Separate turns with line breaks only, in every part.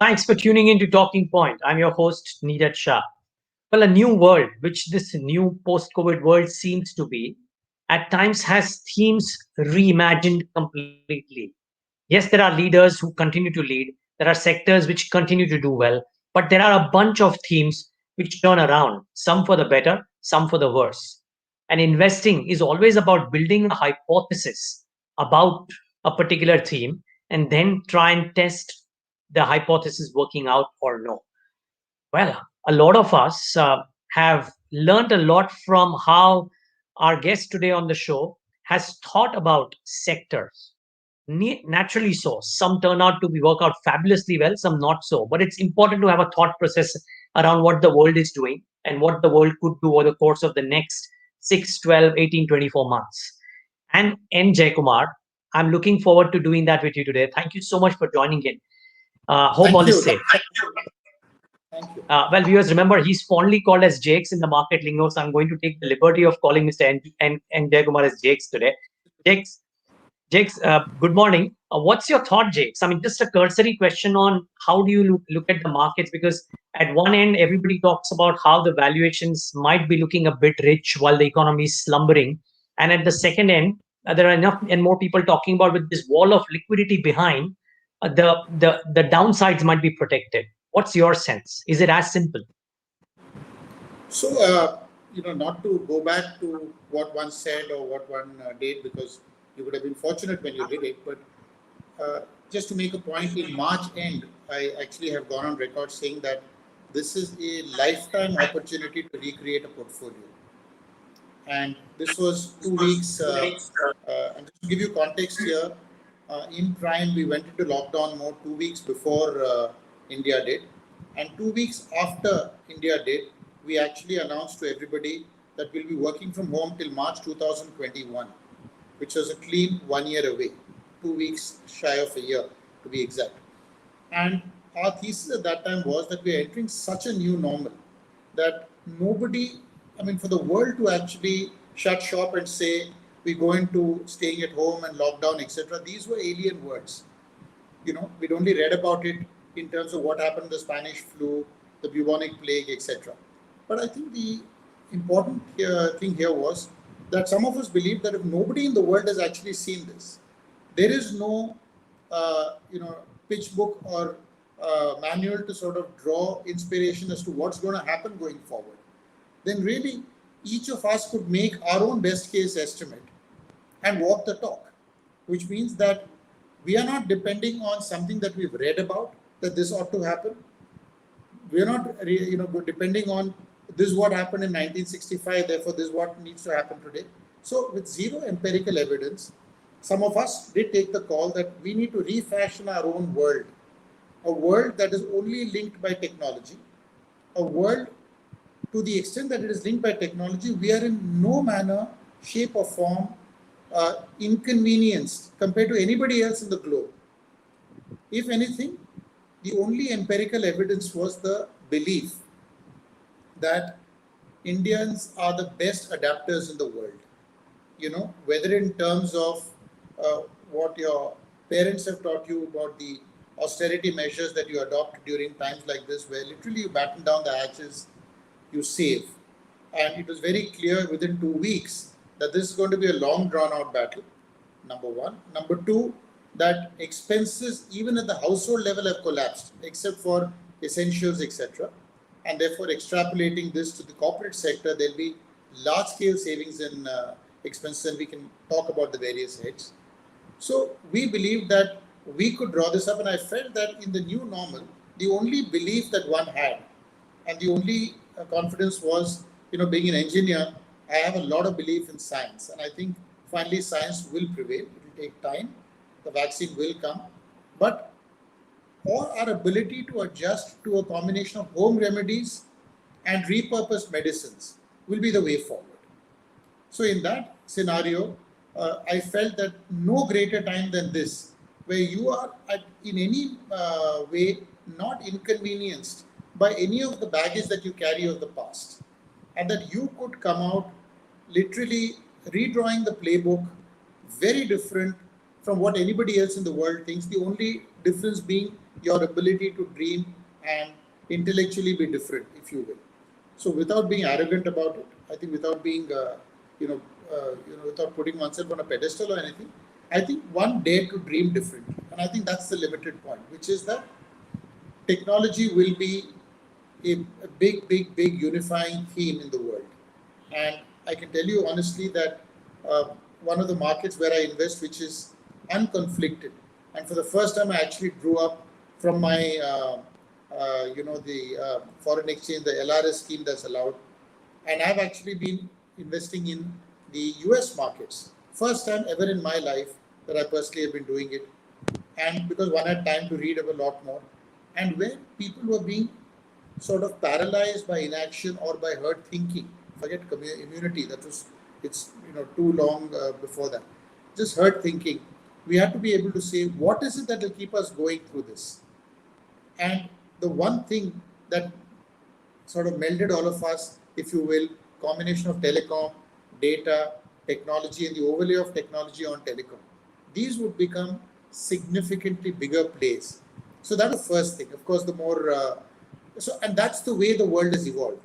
Thanks for tuning in to Talking Point. I'm your host, Niraj Shah. Well, a new world, which this new post COVID world seems to be, at times has themes reimagined completely. Yes, there are leaders who continue to lead, there are sectors which continue to do well, but there are a bunch of themes which turn around, some for the better, some for the worse. And investing is always about building a hypothesis about a particular theme and then try and test the hypothesis working out or no. Well, a lot of us have learned a lot from how our guest today on the show has thought about sectors. Naturally so. Some turn out to be work out fabulously well, some not so. But it's important to have a thought process around what the world is doing and what the world could do over the course of the next 6, 12, 18, 24 months. And N Jayakumar, I'm looking forward to doing that with you today. Thank you so much for joining in. Hope
Thank
all is
you.
safe.
Thank you.
Well, viewers, remember he's fondly called as Jakes in the market lingo, so I'm going to take the liberty of calling Mr. N Jayakumar as Jakes today. Jakes, good morning. What's your thought, Jakes? I mean, just a cursory question on how do you look at the markets? Because at one end, everybody talks about how the valuations might be looking a bit rich while the economy is slumbering. And at the second end, there are enough and more people talking about with this wall of liquidity behind, the downsides might be protected. What's your sense? Is it as simple?
So, not to go back to what one said or what one did, because you would have been fortunate when you did it, but just to make a point, in March end, I actually have gone on record saying that this is a lifetime opportunity to recreate a portfolio. And this was 2 weeks. And just to give you context here, in Prime, we went into lockdown mode 2 weeks before India did. And 2 weeks after India did, we actually announced to everybody that we'll be working from home till March 2021, which was a clean 1 year away, 2 weeks shy of a year to be exact. And our thesis at that time was that we are entering such a new normal that nobody, for the world to actually shut shop and say we're going to staying at home and lockdown, etc., these were alien words. We'd only read about it in terms of what happened in the Spanish flu, the bubonic plague, etc. But I think the important thing here was that some of us believe that if nobody in the world has actually seen this, there is no, pitch book or manual to sort of draw inspiration as to what's going to happen going forward. Then really, each of us could make our own best case estimate and walk the talk, which means that we are not depending on something that we've read about, that this ought to happen. We are not, depending on this is what happened in 1965, therefore this is what needs to happen today. So with zero empirical evidence, some of us did take the call that we need to refashion our own world, a world that is only linked by technology, a world to the extent that it is linked by technology, we are in no manner, shape or form inconvenienced compared to anybody else in the globe. If anything, the only empirical evidence was the belief that Indians are the best adapters in the world. Whether in terms of what your parents have taught you about the austerity measures that you adopt during times like this, where literally you batten down the hatches, you save. And it was very clear within 2 weeks that this is going to be a long drawn out battle, number one. Number two, that expenses even at the household level have collapsed, except for essentials, etc. And therefore, extrapolating this to the corporate sector, there'll be large scale savings in expenses, and we can talk about the various heads. So we believe that we could draw this up, and I felt that in the new normal, the only belief that one had and the only confidence was, being an engineer, I have a lot of belief in science. And I think finally science will prevail. It will take time. The vaccine will come. But or our ability to adjust to a combination of home remedies and repurposed medicines will be the way forward. So in that scenario, I felt that no greater time than this, where you are in any way not inconvenienced by any of the baggage that you carry of the past, and that you could come out literally redrawing the playbook very different from what anybody else in the world thinks. The only difference being your ability to dream and intellectually be different, if you will. So without being arrogant about it, I think without being, you know, without putting oneself on a pedestal or anything, I think one dare to dream differently, and I think that's the limited point, which is that technology will be a big unifying theme in the world. And I can tell you honestly that uh, one of the markets where I invest, which is unconflicted, and for the first time I actually drew up from my, the foreign exchange, the LRS scheme that's allowed, and I've actually been investing in the US markets. First time ever in my life that I personally have been doing it, and because one had time to read up a lot more, and where people were being sort of paralyzed by inaction or by herd thinking. Forget immunity, that was, it's too long before that. Just herd thinking. We have to be able to say what is it that will keep us going through this. And the one thing that sort of melded all of us, if you will, combination of telecom, data, technology, and the overlay of technology on telecom. These would become significantly bigger plays. So that's the first thing. Of course, the more and that's the way the world has evolved.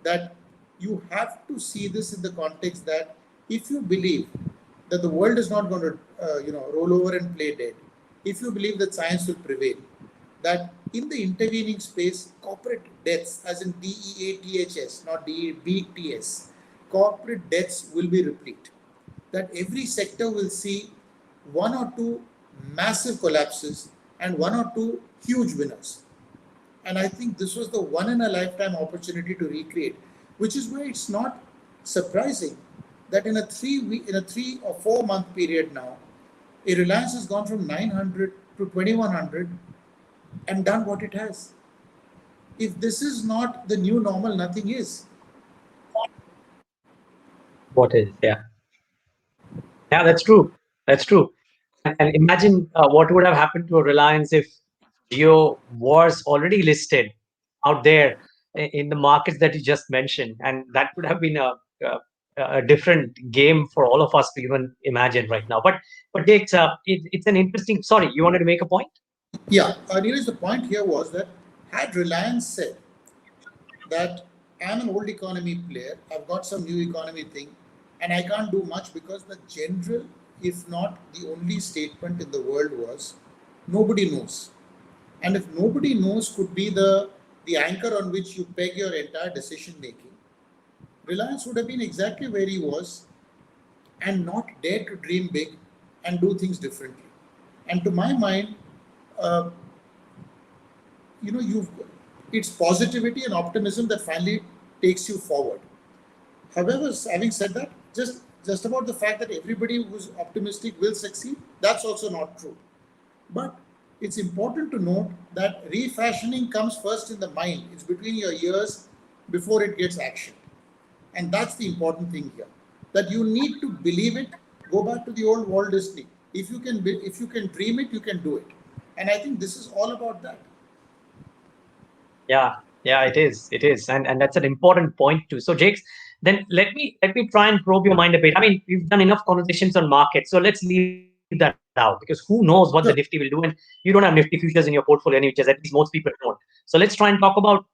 That you have to see this in the context that if you believe that the world is not going to roll over and play dead, if you believe that science will prevail, that in the intervening space, corporate deaths, as in DEATHS, not DEBTS, corporate deaths will be replete. That every sector will see one or two massive collapses and one or two huge winners. And I think this was the one in a lifetime opportunity to recreate, which is why it's not surprising that in a 3 or 4 month period now, a Reliance has gone from 900 to 2100 and done what it has. If this is not the new normal, nothing is.
What is? Yeah. Yeah, that's true. That's true. And imagine what would have happened to a Reliance if Geo was already listed out there in the markets that you just mentioned, and that would have been a, a different game for all of us to even imagine right now. But it's an interesting. Sorry, you wanted to make a point?
Yeah, Neeraj, the point here was that had Reliance said that I'm an old economy player, I've got some new economy thing, and I can't do much because the general, if not the only statement in the world was nobody knows. And if nobody knows could be the anchor on which you peg your entire decision making, Reliance would have been exactly where he was and not dare to dream big and do things differently. And to my mind, uh, you've it's positivity and optimism that finally takes you forward. However, having said that, just about the fact that everybody who's optimistic will succeed, that's also not true. But it's important to note that refashioning comes first in the mind. It's between your ears before it gets action. And that's the important thing here. That you need to believe it. Go back to the old Walt Disney. If you can dream it, you can do it. And I think this is all about that.
Yeah, yeah, it is. It is. And that's an important point too. So Jakes, then let me try and probe your mind a bit. I mean, we've done enough conversations on markets, so let's leave that out because who knows what the Nifty will do, and you don't have Nifty futures in your portfolio, any which is at least most people don't. So let's try and talk about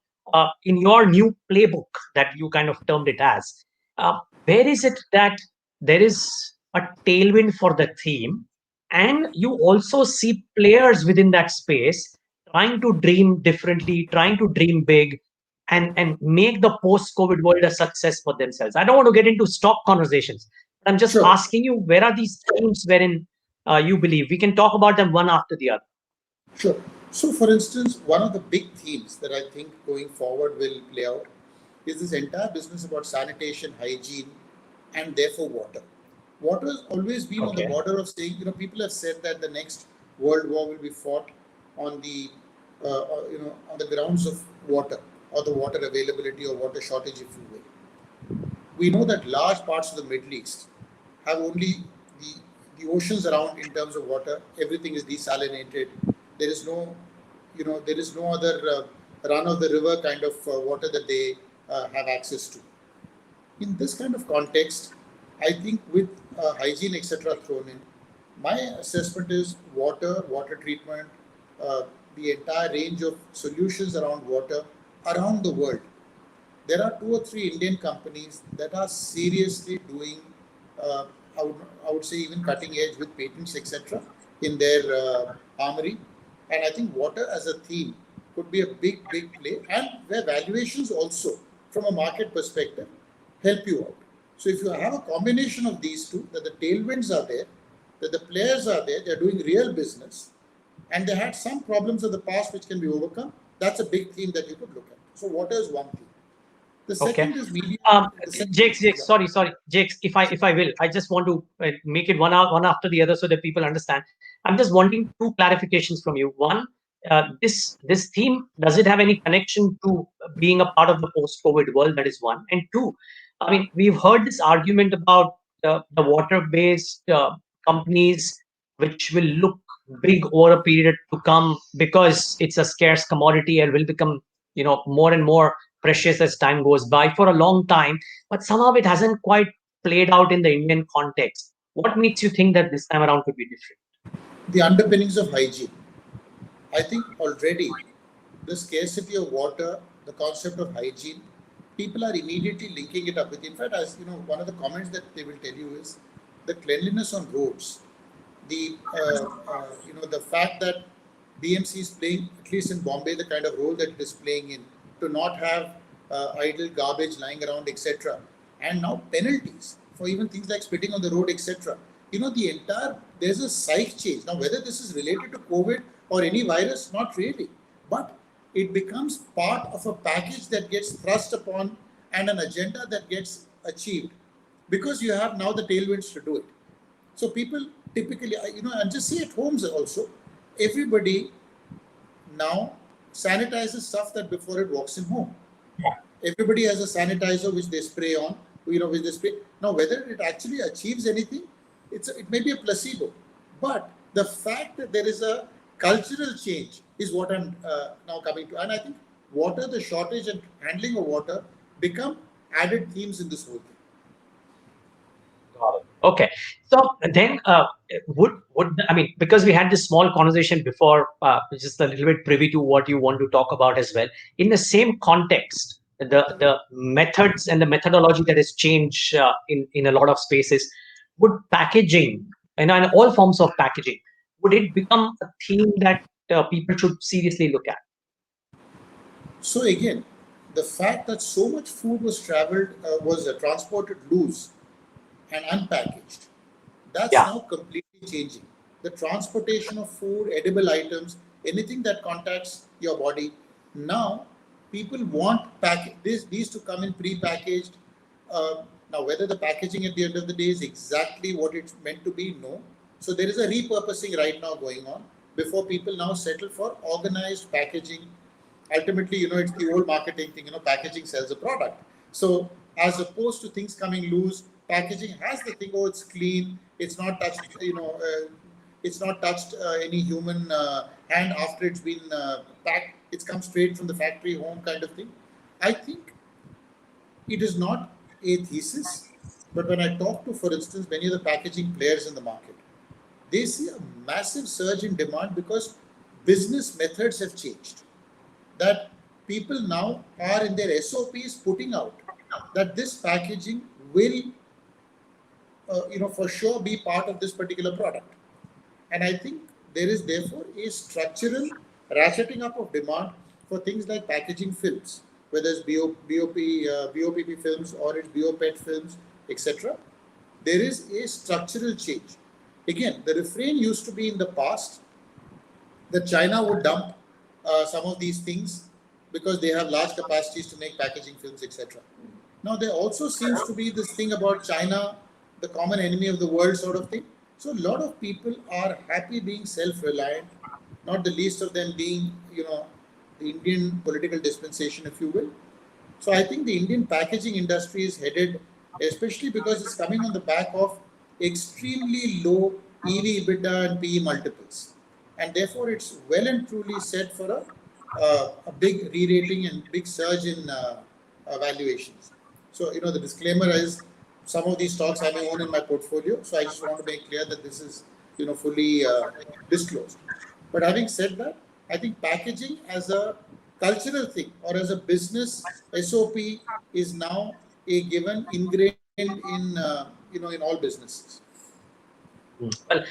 in your new playbook that you kind of termed it as. Uh, where is it that there is a tailwind for the theme, and you also see players within that space trying to dream differently, trying to dream big, and make the post-COVID world a success for themselves. I don't want to get into stock conversations, but I'm just
Sure.
asking you, where are these themes wherein you believe? We can talk about them one after the other.
Sure. So, for instance, one of the big themes that I think going forward will play out is this entire business about sanitation, hygiene, and therefore water. Water has always been on the
Okay.
border of saying, people have said that the next world war will be fought on the, on the grounds of water or the water availability or water shortage, if you will. We know that large parts of the Middle East have only the, the oceans around in terms of water. Everything is desalinated. There is no, there is no other run of the river kind of water that they have access to. In this kind of context, I think with hygiene, etc., thrown in, My assessment is water treatment, uh, the entire range of solutions around water around the world. There are two or three Indian companies that are seriously doing, uh, I, would, I would say, even cutting edge with patents, etc., in their armory. And I think water as a theme could be a big play, and where valuations also, from a market perspective, help you out. So if you have a combination of these two, that the tailwinds are there, that the players are there, they're doing real business, and they had some problems of the past which can be overcome, that's a big theme that you could look at. So water is one theme. The
Okay.
second is media.
Um,
The second,
Jakes,
yeah.
sorry, Jakes. If I will, I just want to make it one after the other so that people understand. I'm just wanting two clarifications from you. One, this theme, does it have any connection to being a part of the post-COVID world? That is one. And two, I mean, we've heard this argument about the water-based companies, which will look big over a period to come because it's a scarce commodity and will become, more and more precious as time goes by for a long time, but somehow it hasn't quite played out in the Indian context. What makes you think that this time around could be different?
The underpinnings of hygiene. I think already the scarcity of water, the concept of hygiene, people are immediately linking it up with. In fact, as you know, one of the comments that they will tell you is the cleanliness on roads, the the fact that BMC is playing, at least in Bombay, the kind of role that it is playing in, to not have idle garbage lying around, etc. And now penalties for even things like spitting on the road, etc. The entire, there's a psych change. Now, whether this is related to COVID or any virus, not really, but it becomes part of a package that gets thrust upon and an agenda that gets achieved because you have now the tailwinds to do it. So people typically, and just see at homes also, everybody now sanitizes stuff that before it walks in home. Everybody has a sanitizer which they spray on, which they spray. Now, whether it actually achieves anything, it may be a placebo. But the fact that there is a cultural change is what I'm now coming to. And I think water, the shortage and handling of water become added themes in this whole thing.
Got it. Okay, so then would I mean, because we had this small conversation before, just a little bit privy to what you want to talk about as well. In the same context, the methods and the methodology that has changed in a lot of spaces, would packaging and all forms of packaging, would it become a theme that people should seriously look at?
So again, the fact that so much food was transported loose and unpackaged, that's
Yeah.
now completely changing. The transportation of food, edible items, anything that contacts your body, now people want these to come in pre-packaged. Now, whether the packaging at the end of the day is exactly what it's meant to be, no. So there is a repurposing right now going on before people now settle for organized packaging. Ultimately, it's the old marketing thing, packaging sells a product. So as opposed to things coming loose, packaging has the thing, oh, it's clean, it's not touched, it's not touched any human hand after it's been packed, it's come straight from the factory home kind of thing. I think it is not a thesis, but when I talk to, for instance, many of the packaging players in the market, they see a massive surge in demand because business methods have changed, that people now are in their SOPs putting out that this packaging will, for sure be part of this particular product. And I think there is therefore a structural ratcheting up of demand for things like packaging films, whether it's BOPP films or it's BOPET films, etc. There is a structural change. Again, the refrain used to be in the past that China would dump some of these things because they have large capacities to make packaging films, etc. Now, there also seems to be this thing about China, the common enemy of the world sort of thing. So, a lot of people are happy being self-reliant, not the least of them being, the Indian political dispensation, if you will. So, I think the Indian packaging industry is headed, especially because it's coming on the back of extremely low EV, EBITDA, and PE multiples, and therefore it's well and truly set for a big re-rating and big surge in valuations. So, the disclaimer is some of these stocks I may own in my portfolio. So I just want to make clear that this is fully disclosed. But having said that, I think packaging as a cultural thing or as a business SOP is now a given ingrained in all businesses.
Well,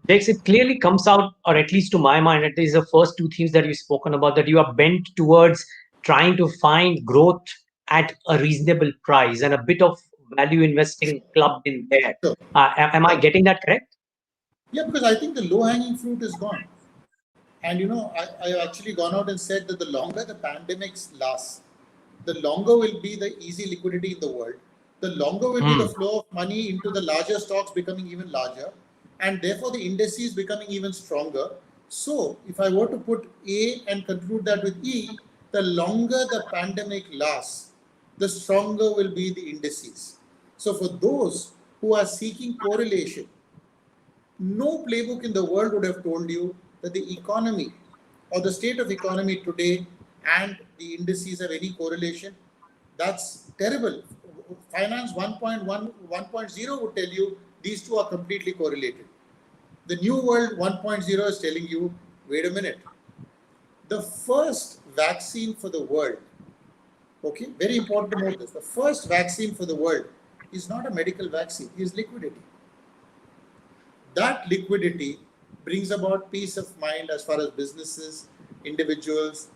Dex, it clearly comes out, or at least to my mind, at least the first two themes that you've spoken about, that you are bent towards trying to find growth at a reasonable price and a bit of value investing clubbed in there.
So,
Am I
right.
getting that correct?
Yeah, because I think the low hanging fruit is gone. And I've actually gone out and said that the longer the pandemics lasts, the longer will be the easy liquidity in the world, the longer will be the
Hmm.
flow of money into the larger stocks becoming even larger, and therefore the indices becoming even stronger. So, if I were to put A and conclude that with E, the longer the pandemic lasts, the stronger will be the indices. So, for those who are seeking correlation, no playbook in the world would have told you that the economy or the state of economy today and the indices have any correlation. That's terrible. Finance 1.1, 1.0 would tell you these two are completely correlated. The new world 1.0 is telling you, wait a minute, the first vaccine for the world, okay, very important to note this, the first vaccine for the world is not a medical vaccine, is liquidity. That liquidity brings about peace of mind as far as businesses, individuals,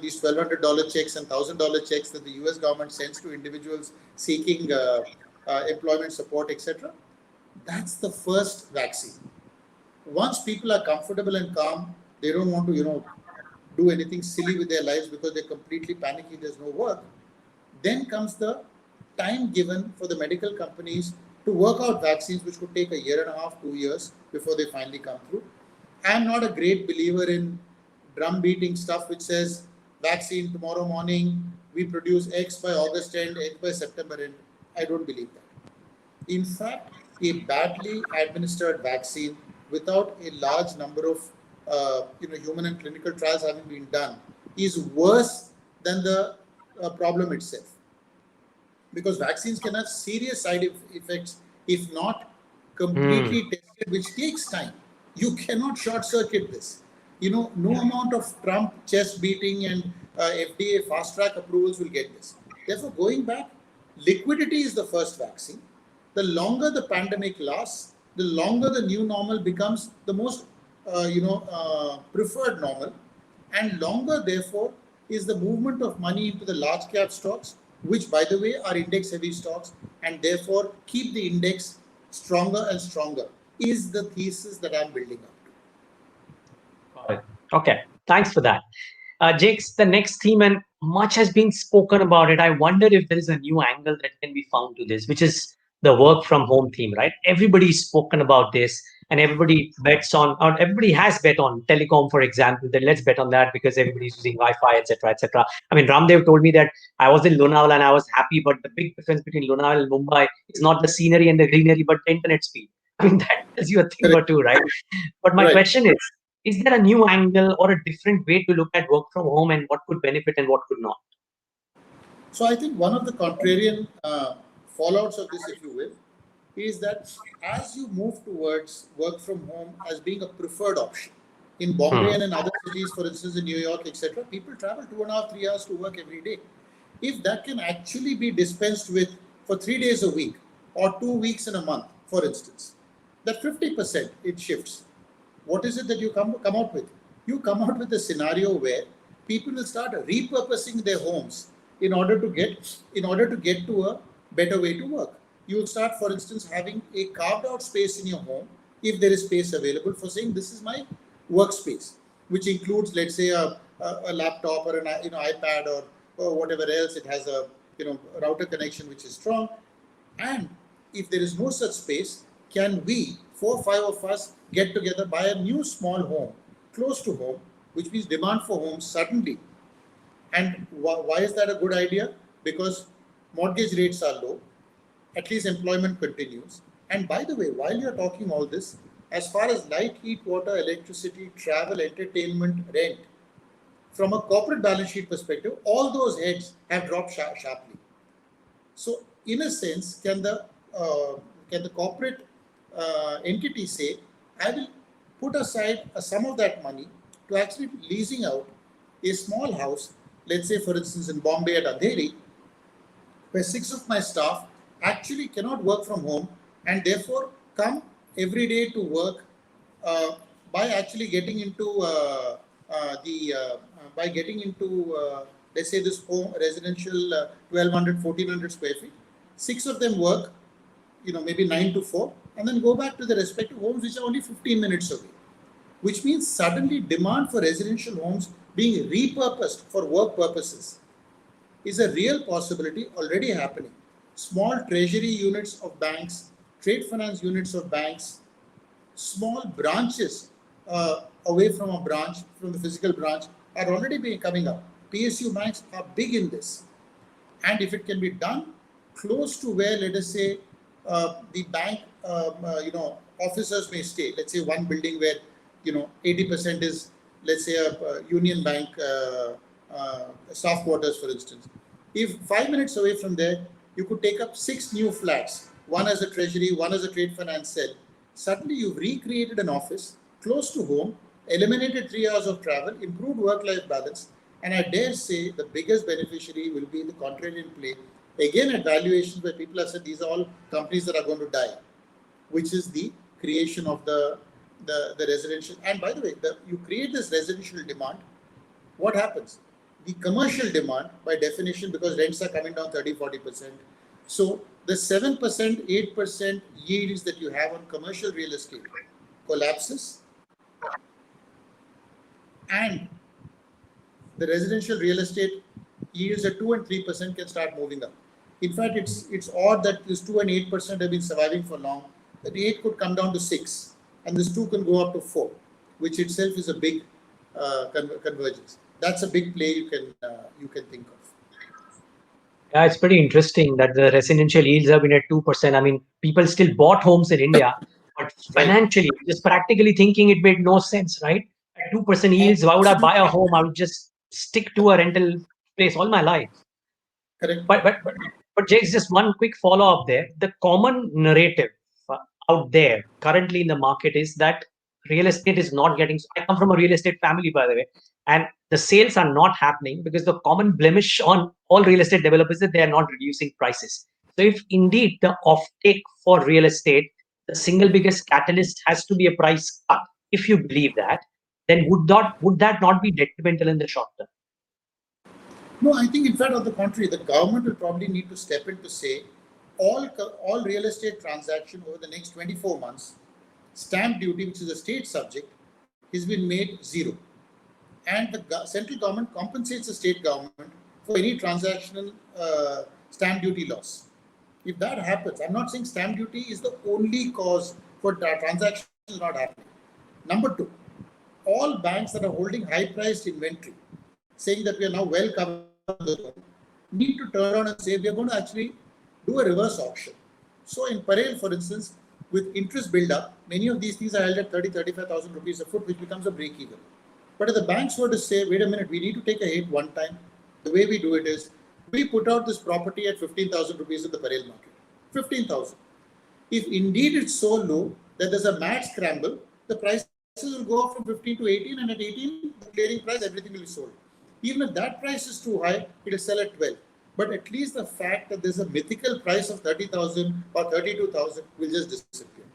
these $1,200 checks and $1,000 checks that the US government sends to individuals seeking employment support, etc. That's the first vaccine. Once people are comfortable and calm, they don't want to, do anything silly with their lives because they're completely panicking, there's no work. Then comes the time given for the medical companies to work out vaccines, which could take a year and a half, 2 years before they finally come through. I'm not a great believer in drum beating stuff which says vaccine tomorrow morning, we produce X by August end, X by September end. I don't believe that. In fact, a badly administered vaccine without a large number of human and clinical trials having been done is worse than the problem itself, because vaccines can have serious side effects if not
Hmm.
completely tested, which takes time. You cannot short circuit this. No amount of Trump chest beating and FDA fast track approvals will get this. Therefore, going back, liquidity is the first vaccine. The longer the pandemic lasts, the longer the new normal becomes the most preferred normal, and longer, therefore, is the movement of money into the large cap stocks, which, by the way, are index heavy stocks and therefore keep the index stronger and stronger, is the thesis that I'm building up to.
Got it. Okay. Thanks for that. Jakes, the next theme, and much has been spoken about it. I wonder if there is a new angle that can be found to this, which is the work from home theme, right? Everybody's spoken about this, and everybody bets on, or everybody has bet on telecom, for example, that let's bet on that because everybody's using Wi-Fi, etc., etc. I mean, Ramdev told me that I was in Lonavala and I was happy, but the big difference between Lonavala and Mumbai is not the scenery and the greenery, but the internet speed. I mean, that tells you a thing or
Correct.
two, right? But my
Right.
question is there a new angle or a different way to look at work from home and what could benefit and what could not?
So I think one of the contrarian fallouts of this, if you will, is that as you move towards work from home as being a preferred option, in Bombay
Hmm.
and in other cities, for instance, in New York, etc., people travel 2.5, 3 hours to work every day. If that can actually be dispensed with for 3 days a week or 2 weeks in a month, for instance, that 50% it shifts. What is it that you come out with? You come out with a scenario where people will start repurposing their homes in order to get to a better way to work. You will start, for instance, having a carved out space in your home if there is space available for saying this is my workspace, which includes, let's say, a laptop or an iPad or whatever else. It has a router connection which is strong, and if there is no such space, can we, 4 or 5 of us, get together, buy a new small home close to home, which means demand for homes suddenly. And why is that a good idea? Because mortgage rates are low, at least employment continues. And by the way, while you're talking all this, as far as light, heat, water, electricity, travel, entertainment, rent, from a corporate balance sheet perspective, all those heads have dropped sharply. So, in a sense, uh, can the corporate entity say I will put aside a sum of that money to actually leasing out a small house, let's say for instance in Bombay at Andheri, where six of my staff actually cannot work from home and therefore come every day to work uh, by actually getting into the by getting into let's say this home residential 1200 square feet. Six of them work, maybe 9 to 4, and then go back to the respective homes which are only 15 minutes away, which means suddenly demand for residential homes being repurposed for work purposes is a real possibility already happening. Small treasury units of banks, trade finance units of banks, small branches away from a branch, from the physical branch, are already coming up. PSU banks are big in this. And if it can be done close to where, let us say, the bank, officers may stay. Let's say one building where, 80% is, let's say, a Union Bank staff quarters, for instance. If 5 minutes away from there, you could take up 6 new flats, one as a treasury, one as a trade finance cell. Suddenly, you've recreated an office close to home, eliminated 3 hours of travel, improved work-life balance, and I dare say the biggest beneficiary will be the contrarian play. Again, at valuations where people have said these are all companies that are going to die, which is the creation of the residential. And by the way, you create this residential demand, what happens? The commercial demand, by definition, because rents are coming down 30-40%. So the 7%, 8% yields that you have on commercial real estate collapses, and the residential real estate yields at 2 and 3% can start moving up. In fact, it's odd that this 2 and 8% have been surviving for long. That 8 could come down to 6, and this 2 can go up to 4, which itself is a big convergence. That's a big play you can think of.
Yeah, it's pretty interesting that the residential yields have been at 2%. I mean, people still bought homes in India, but
Right.
financially, just practically thinking, it made no sense, right? At 2% yields, why would I buy a
Absolutely
home? I would just stick to a rental place all my life.
correct.
But but but but Jake's just one quick follow up there. The common narrative uh, out there currently in the market is that real estate is not getting. I come from a real estate family, by the way, and the sales are not happening because the common blemish on all real estate developers is that they are not reducing prices. So if indeed the offtake for real estate, the single biggest catalyst has to be a price cut. If you believe that, then would that not be detrimental in the short term?
No, I think in fact on the contrary, the government will probably need to step in to say all real estate transaction over the next 24 months, stamp duty, which is a state subject, has been made zero. And the central government compensates the state government for any transactional stamp duty loss. If that happens, I'm not saying stamp duty is the only cause for transactions not happening. Number two, all banks that are holding high priced inventory, saying that we are now well covered on the loan, need to turn around and say we are going to actually do a reverse auction. So in Parel, for instance, with interest build up, many of these things are held at 30,000-35,000 rupees a foot, which becomes a break even. But if the banks were to say, wait a minute, we need to take a hit one time, the way we do it is we put out this property at 15,000 rupees in the Parel market. 15,000. If indeed it's so low that there's a mad scramble, the prices will go up from 15 to 18, and at 18, the clearing price, everything will be sold. Even if that price is too high, it will sell at 12. But at least the fact that there's a mythical price of 30,000 or 32,000 will just disappear.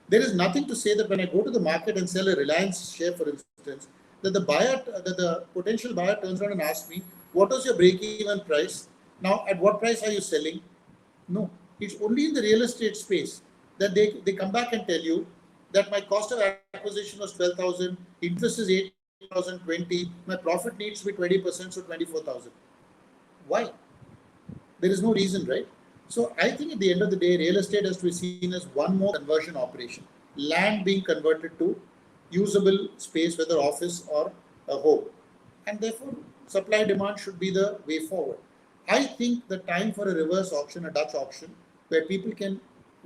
There is nothing to say that when I go to the market and sell a Reliance share, for instance, that the potential buyer turns around and asks me, what was your break-even price? Now, at what price are you selling? No, it's only in the real estate space that they come back and tell you that my cost of acquisition was 12,000, interest is 8,020, my profit needs to be 20%, so 24,000. Why? There is no reason, right? So I think at the end of the day, real estate has to be seen as one more conversion operation. Land being converted to usable space, whether office or a home. And therefore, supply demand should be the way forward. I think the time for a reverse auction, a Dutch auction, where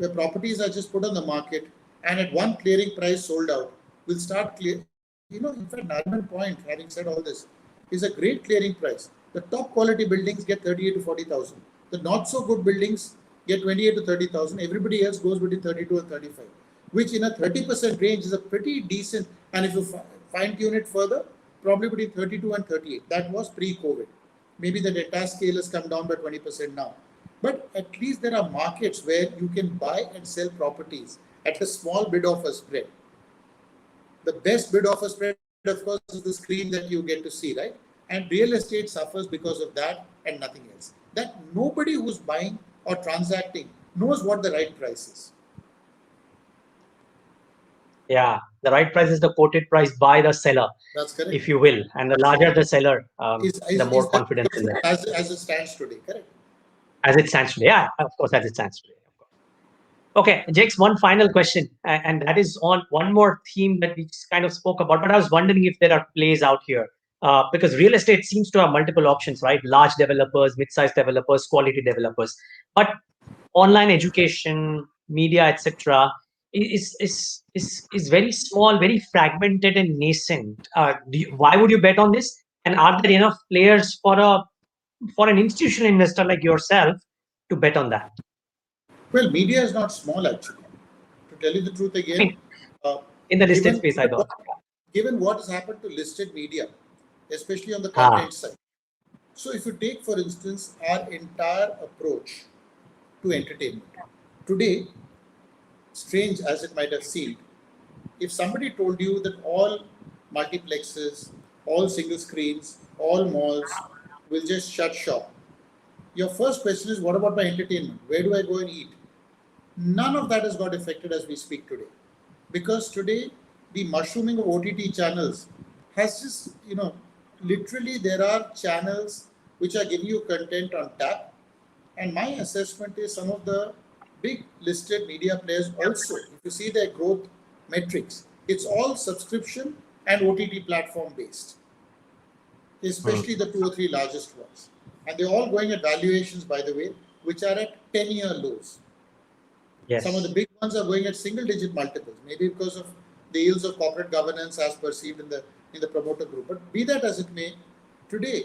properties are just put on the market and at one clearing price sold out, will start clear. In fact, Nariman Point, having said all this, is a great clearing price. The top quality buildings get 38 to 40,000. The not so good buildings get 28 to 30,000. Everybody else goes between 32 and 35. which in a 30% range is a pretty decent. And if you fine tune it further, probably between 32 and 38. That was pre-COVID. Maybe the data scale has come down by 20% now. But at least there are markets where you can buy and sell properties at a small bid offer spread. The best bid offer spread, of course, is the screen that you get to see, right? And real estate suffers because of that and nothing else. That nobody who's buying or transacting knows what the right price is.
Yeah, the right price is the quoted price by the seller,
That's correct.
if you will. And the larger the seller, the
Is
more
that
confidence in that.
as it stands today, correct?
As it stands today. Yeah, of course, as it stands today. Of course. Okay, Jakes, one final question, and that is on one more theme that we just kind of spoke about, but I was wondering if there are plays out here. Because real estate seems to have multiple options, right? Large developers, mid-sized developers, quality developers. But online education, media, etc., is very small, very fragmented and nascent. Why would you bet on this? And are there enough players for an institutional investor like yourself to bet on that?
Well, media is not small actually. To tell you the truth
I
again,
mean,
uh,
in the listed
given
space, I thought.
given what has happened to listed media, especially on the
Ah,
content side. So, if you take, for instance, our entire approach to entertainment today, strange as it might have seemed, if somebody told you that all multiplexes, all single screens, all malls will just shut shop, your first question is, what about my entertainment? Where do I go and eat? None of that has got affected as we speak today. Because today, the mushrooming of OTT channels has just, literally there are channels which are giving you content on tap. And my assessment is some of the big listed media players also, if you see their growth metrics, it's all subscription and OTT platform based, especially the two or three largest ones. And they're all going at valuations, by the way, which are at 10-year lows. Some of the
yes.
big ones are going at single-digit multiples, maybe because of the ills of corporate governance as perceived in the promoter group. But be that as it may, today,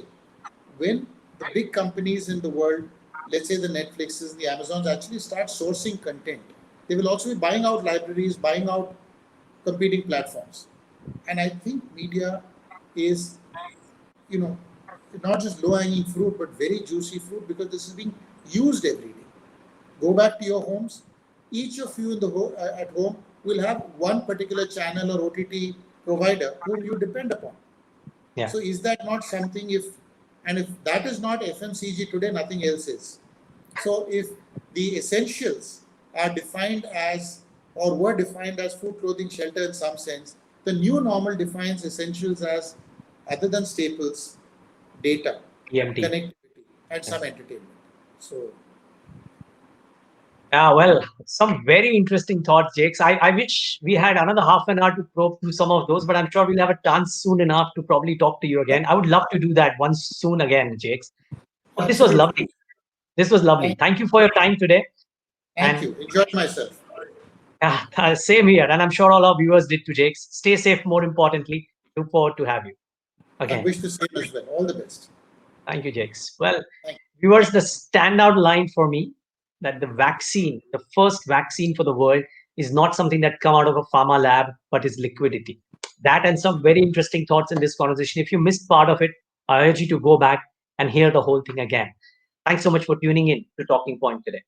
when the big companies in the world, let's say the Netflixes, the Amazons, actually start sourcing content, they will also be buying out libraries, buying out competing platforms. And I think media is, you know, not just low-hanging fruit, but very juicy fruit because this is being used every day. Go back to your homes. Each of you at home will have one particular channel or OTT provider whom you depend upon.
Yeah.
So is that not something if that is not FMCG today, nothing else is. So if the essentials are defined as or were defined as food, clothing, shelter in some sense, the new normal defines essentials as other than staples, data,
EMT.
connectivity, and some entertainment. So
Yeah, well, some very interesting thoughts, Jakes. I wish we had another half an hour to probe through some of those, but I'm sure we'll have a chance soon enough to probably talk to you again. I would love to do that once soon again, Jakes. But this was
absolutely.
lovely. This was lovely.
Thank,
Thank you for your time today.
thank
And
you. Enjoyed myself.
same here. And I'm sure all our viewers did too, Jakes. Stay safe, more importantly. Look forward to have you
I
again.
wish the same as well. All the best.
Thank you, Jakes. Well,
Thank
viewers, the standout line for me that the vaccine, the first vaccine for the world, is not something that come out of a pharma lab, but is liquidity. That and some very interesting thoughts in this conversation. If you missed part of it, I urge you to go back and hear the whole thing again. Thanks so much for tuning in to Talking Point today.